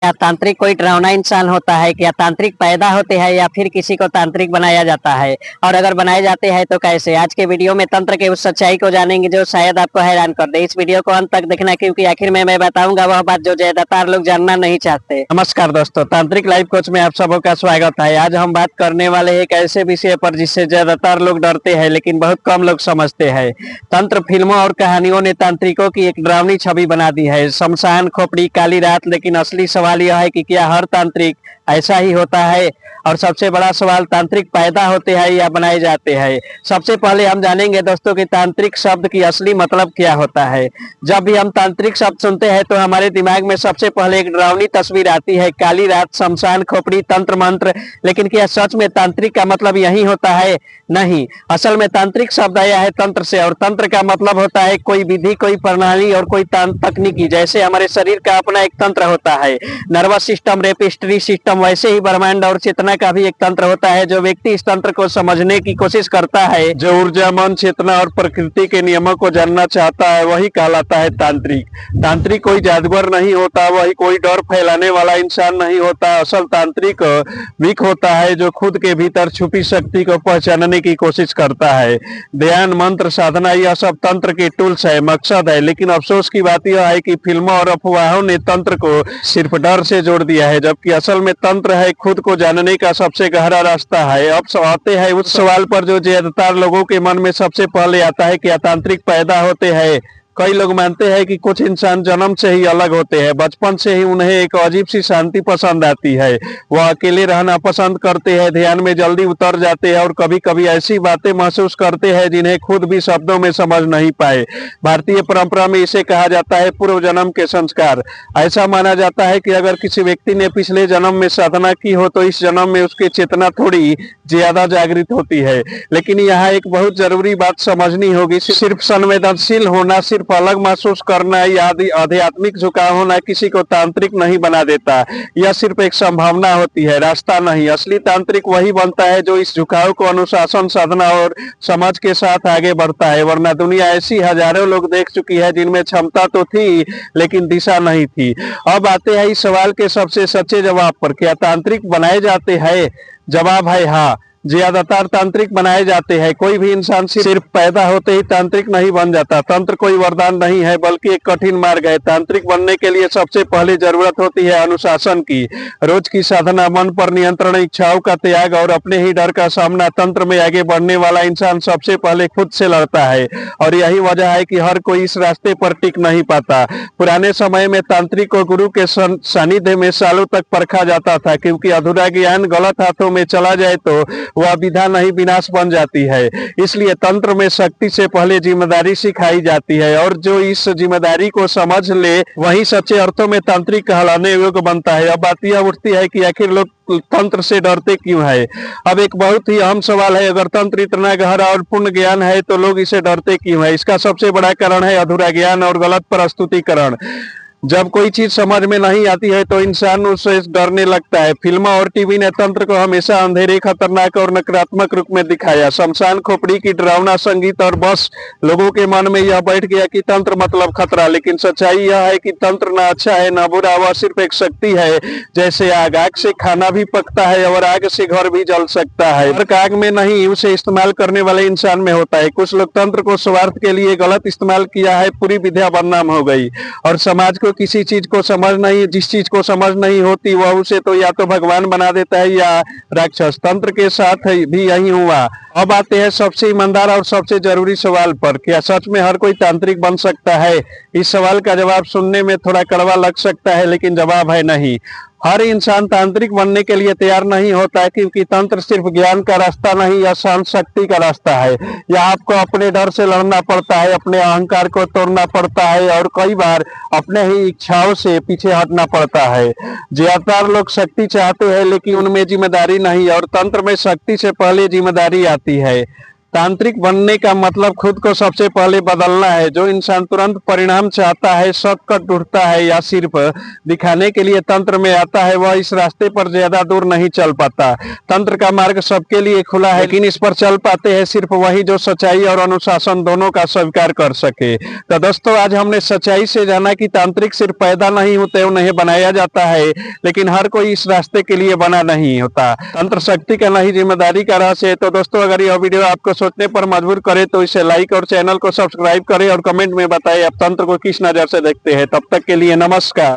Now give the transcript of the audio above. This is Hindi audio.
क्या तांत्रिक कोई डरावना इंसान होता है? क्या तांत्रिक पैदा होते हैं या फिर किसी को तांत्रिक बनाया जाता है? और अगर बनाए जाते हैं तो कैसे? आज के वीडियो में तंत्र के उस सच्चाई को जानेंगे जो शायद आपको हैरान कर दे। इस वीडियो को अंत तक देखना, क्योंकि आखिर में मैं बताऊंगा वह बात जो ज्यादातर लोग जानना नहीं चाहते। नमस्कार दोस्तों, तांत्रिक लाइफ कोच में आप सबों का स्वागत है। आज हम बात करने वाले हैं एक ऐसे विषय पर जिससे ज्यादातर लोग डरते हैं लेकिन बहुत कम लोग समझते हैं। तंत्र फिल्मों और कहानियों ने तांत्रिकों की एक डरावनी छवि बना दी है, शमशान, खोपड़ी, काली रात। लेकिन असली सवाल यह है कि क्या हर तांत्रिक ऐसा ही होता है? और सबसे बड़ा सवाल, तांत्रिक पैदा होते हैं या बनाए जाते हैं? सबसे पहले हम जानेंगे दोस्तों कि तांत्रिक शब्द की असली मतलब क्या होता है। जब भी हम तांत्रिक शब्द सुनते हैं तो हमारे दिमाग में सबसे पहले एक डरावनी तस्वीर आती है, काली रात, शमशान, खोपड़ी, तंत्र मंत्र। लेकिन क्या सच में तांत्रिक का मतलब यही होता है? नहीं, असल में तांत्रिक शब्द आया है तंत्र से, और तंत्र का मतलब होता है कोई विधि, कोई प्रणाली और कोई तकनीकी। जैसे हमारे शरीर का अपना एक तंत्र होता है, नर्वस सिस्टम, रेपिस्टरी सिस्टम, वैसे ही ब्रह्मांड और चेतना का भी एक तंत्र होता है। जो व्यक्ति इस तंत्र को समझने की कोशिश करता है, जो ऊर्जा, मन, चेतना और प्रकृति के नियमों को जानना चाहता है, वही कहलाता है तांत्रिक। तांत्रिक कोई जादूगर नहीं होता, वही कोई डर फैलाने वाला इंसान नहीं होता। असल तांत्रिक वीक होता है जो खुद के भीतर छुपी शक्ति को पहचानने की कोशिश करता है। ध्यान, मंत्र, साधना, यह सब तंत्र के टूल्स है, मकसद है। लेकिन अफसोस की बात यह है कि फिल्मों और अफवाहों ने तंत्र को सिर्फ डर से जोड़ दिया है, जबकि असल में तंत्र है खुद को जानने का सबसे गहरा रास्ता है। अब आते हैं उस सवाल पर जो ज्यादातर लोगों के मन में सबसे पहले आता है, क्या तांत्रिक पैदा होते हैं? कई लोग मानते हैं कि कुछ इंसान जन्म से ही अलग होते हैं। बचपन से ही उन्हें एक अजीब सी शांति पसंद आती है, वह अकेले रहना पसंद करते हैं, ध्यान में जल्दी उतर जाते हैं और कभी कभी ऐसी बातें महसूस करते हैं जिन्हें खुद भी शब्दों में समझ नहीं पाए। भारतीय परंपरा में इसे कहा जाता है पूर्व जन्म के संस्कार। ऐसा माना जाता है कि अगर किसी व्यक्ति ने पिछले जन्म में साधना की हो तो इस जन्म में उसकी चेतना थोड़ी ज्यादा जागृत होती है। लेकिन यहाँ एक बहुत जरूरी बात समझनी होगी, सिर्फ संवेदनशील होना, सिर्फ अलग महसूस करना या आध्यात्मिक झुकाव होना किसी को तांत्रिक नहीं बना देता। यह सिर्फ एक संभावना होती है, रास्ता नहीं। असली तांत्रिक वही बनता है जो इस झुकाव को अनुशासन, साधना और समझ के साथ आगे बढ़ता है। वरना दुनिया ऐसी हजारों लोग देख चुकी है जिनमें क्षमता तो थी लेकिन दिशा नहीं थी। अब आते हैं इस सवाल के सबसे सच्चे जवाब पर, क्या तांत्रिक बनाए जाते हैं? जवाब है हाँ, ज्यादातर तांत्रिक बनाए जाते हैं। कोई भी इंसान सिर्फ पैदा होते ही तांत्रिक नहीं बन जाता। तंत्र कोई वरदान नहीं है बल्कि एक कठिन मार्ग है। तांत्रिक बनने के लिए सबसे पहले जरूरत होती है अनुशासन की, रोज की साधना, मन पर नियंत्रण, इच्छाओं का त्याग और अपने ही डर का सामना। तंत्र में आगे बढ़ने वाला इंसान सबसे पहले खुद से लड़ता है, और यही वजह है कि हर कोई इस रास्ते पर टिक नहीं पाता। पुराने समय में तांत्रिक को गुरु के सानिध्य में सालों तक परखा जाता था, क्योंकि अधूरा ज्ञान गलत हाथों में चला जाए तो वह विधा नहीं विनाश बन जाती है। इसलिए तंत्र में शक्ति से पहले जिम्मेदारी सिखाई जाती है, और जो इस जिम्मेदारी को समझ ले वही सच्चे अर्थों में तांत्रिक कहलाने योग्य बनता है। अब बात यह उठती है कि आखिर लोग तंत्र से डरते क्यों है। अब एक बहुत ही अहम सवाल है, अगर तंत्र इतना गहरा और पूर्ण ज्ञान है तो लोग इसे डरते क्यों है? इसका सबसे बड़ा कारण है अधूरा ज्ञान और गलत प्रस्तुतिकरण। जब कोई चीज समझ में नहीं आती है तो इंसान उससे डरने लगता है। फिल्म और टीवी ने तंत्र को हमेशा अंधेरे, खतरनाक और नकारात्मक रूप में दिखाया। शमशान, खोपड़ी की डरावना संगीत, और बस लोगों के मन में यह बैठ गया कि तंत्र मतलब खतरा। लेकिन सच्चाई यह है कि तंत्र ना अच्छा है ना बुरा, वह सिर्फ एक शक्ति है। जैसे आग, आग से खाना भी पकता है और आग से घर भी जल सकता है। फर्क आग में नहीं, उसे इस्तेमाल करने वाले इंसान में होता है। कुछ लोग तंत्र को स्वार्थ के लिए गलत इस्तेमाल किया है, पूरी विद्या बदनाम हो गई। और समाज किसी चीज को समझ नहीं, जिस चीज को समझ नहीं होती वह उसे तो या तो भगवान बना देता है या राक्षस। तंत्र के साथ भी यही हुआ। अब आते हैं सबसे ईमानदार और सबसे जरूरी सवाल पर, क्या सच में हर कोई तांत्रिक बन सकता है? इस सवाल का जवाब सुनने में थोड़ा कड़वा लग सकता है, लेकिन जवाब है नहीं। हर इंसान तांत्रिक बनने के लिए तैयार नहीं होता है, क्योंकि तंत्र सिर्फ ज्ञान का रास्ता नहीं, यह शांत शक्ति का रास्ता है। यह आपको अपने डर से लड़ना पड़ता है, अपने अहंकार को तोड़ना पड़ता है और कई बार अपने ही इच्छाओं से पीछे हटना पड़ता है। ज्यादातर लोग शक्ति चाहते हैं लेकिन उनमें जिम्मेदारी नहीं, और तंत्र में शक्ति से पहले जिम्मेदारी आती है। तांत्रिक बनने का मतलब खुद को सबसे पहले बदलना है। जो इंसान तुरंत परिणाम चाहता है, शॉर्टकट ढूंढता है या सिर्फ दिखाने के लिए तंत्र में आता है, वह इस रास्ते पर ज्यादा दूर नहीं चल पाता। तंत्र का मार्ग सबके लिए खुला है, लेकिन इस पर चल पाते हैं सिर्फ वही जो सच्चाई और अनुशासन दोनों का स्वीकार कर सके। तो दोस्तों, आज हमने सच्चाई से जाना कि तांत्रिक सिर्फ पैदा नहीं होते, उन्हें बनाया जाता है, लेकिन हर कोई इस रास्ते के लिए बना नहीं होता। तंत्र शक्ति का नहीं, जिम्मेदारी का रहस्य है। तो दोस्तों, अगर यह वीडियो आपको सोचने पर मजबूर करे तो इसे लाइक और चैनल को सब्सक्राइब करें और कमेंट में बताएं आप तंत्र को किस नजर से देखते हैं। तब तक के लिए नमस्कार।